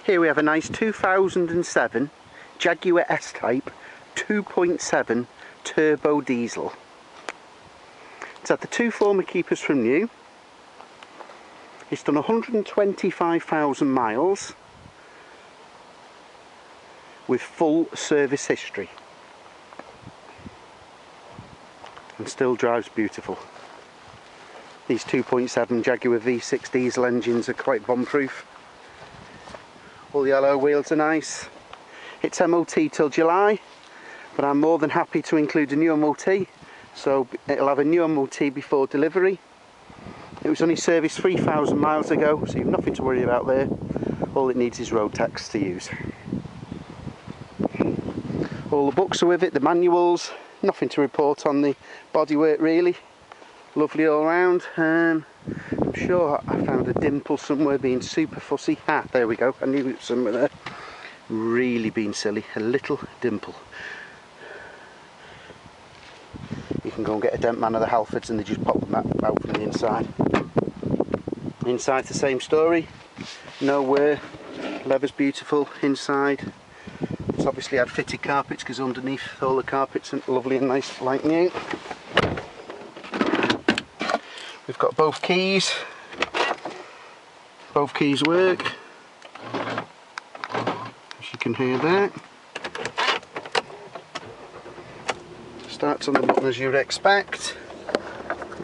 Here we have a nice 2007 Jaguar S-Type 2.7 turbo diesel. It's had the two former keepers from new. It's done 125,000 miles with full service history and still drives beautiful. These 2.7 Jaguar V6 diesel engines are quite bomb-proof. All the alloy wheels are nice. It's MOT till July, but I'm more than happy to include a new MOT, so it'll have a new MOT before delivery. It was only serviced 3,000 miles ago, so you've nothing to worry about there. All it needs is road tax to use. All the books are with it, the manuals, nothing to report on the bodywork really. Lovely all round. I'm sure I found a dimple somewhere being super fussy. Ah, there we go, I knew it was somewhere there. Really being silly, a little dimple. You can go and get a dent man of the Halfords and they just pop them out from the inside. Inside the same story, no wear, leather's beautiful inside. It's obviously had fitted carpets because underneath all the carpets are lovely and nice like new. We've got both keys work, as you can hear there. Starts on the button as you'd expect.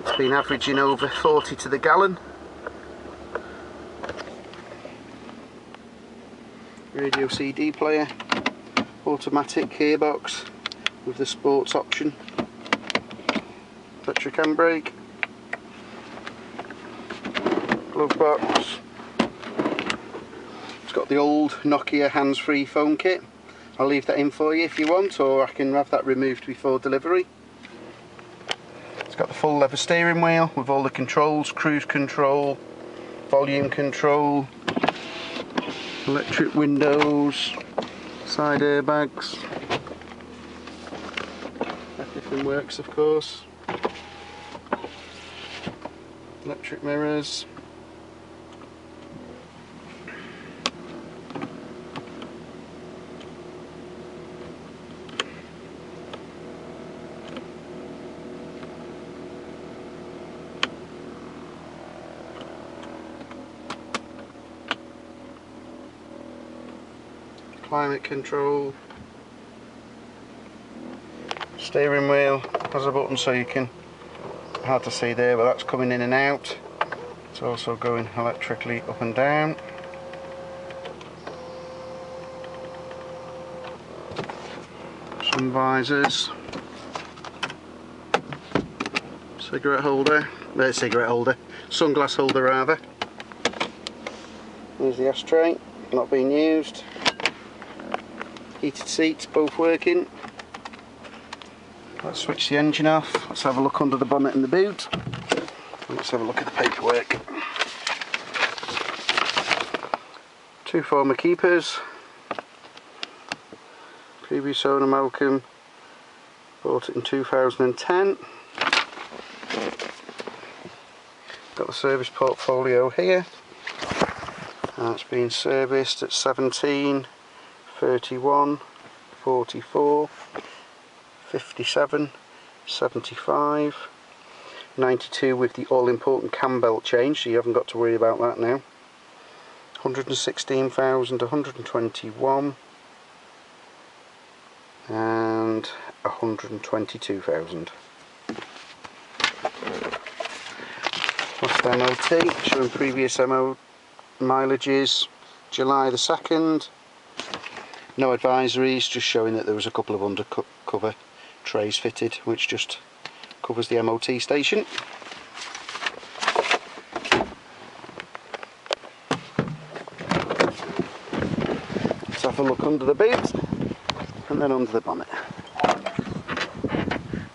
It's been averaging over 40 to the gallon. Radio CD player, automatic gearbox with the sports option, electric handbrake, glove box. It's got the old Nokia hands-free phone kit. I'll leave that in for you if you want, or I can have that removed before delivery. It's got the full leather steering wheel with all the controls, cruise control, volume control, electric windows, side airbags. Everything works, of course. Electric mirrors. Climate control. Steering wheel has a button so you can, hard to see there, but that's coming in and out. It's also going electrically up and down. Sun visors. Sunglass holder rather. There's the ashtray, not being used. Heated seats, both working. Let's switch the engine off. Let's have a look under the bonnet and the boot. Let's have a look at the paperwork. Two former keepers. Previous owner Malcolm bought it in 2010. Got the service portfolio here. It's been serviced at 17, 31, 44, 57, 75, 92 with the all-important cam belt change, so you haven't got to worry about that now. 116,000, 121 and 122,000. Last MOT, showing previous MO mileages, July the 2nd. No advisories, just showing that there was a couple of undercover trays fitted, which just covers the MOT station. Let's have a look under the boot and then under the bonnet.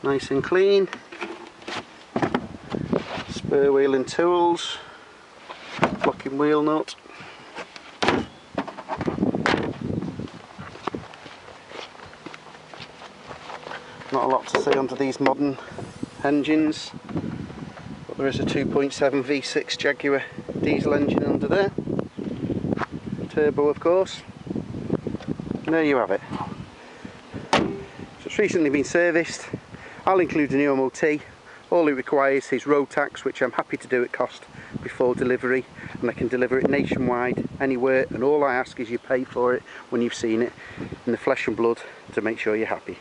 Nice and clean. Spare wheel and tools, locking wheel nut. Not a lot to see under these modern engines, but there is a 2.7 V6 Jaguar diesel engine under there. turbo, of course. And there you have it. So it's recently been serviced. I'll include a new MOT. All it requires is road tax, which I'm happy to do at cost before delivery, and I can deliver it nationwide, anywhere, and all I ask is you pay for it when you've seen it in the flesh and blood to make sure you're happy.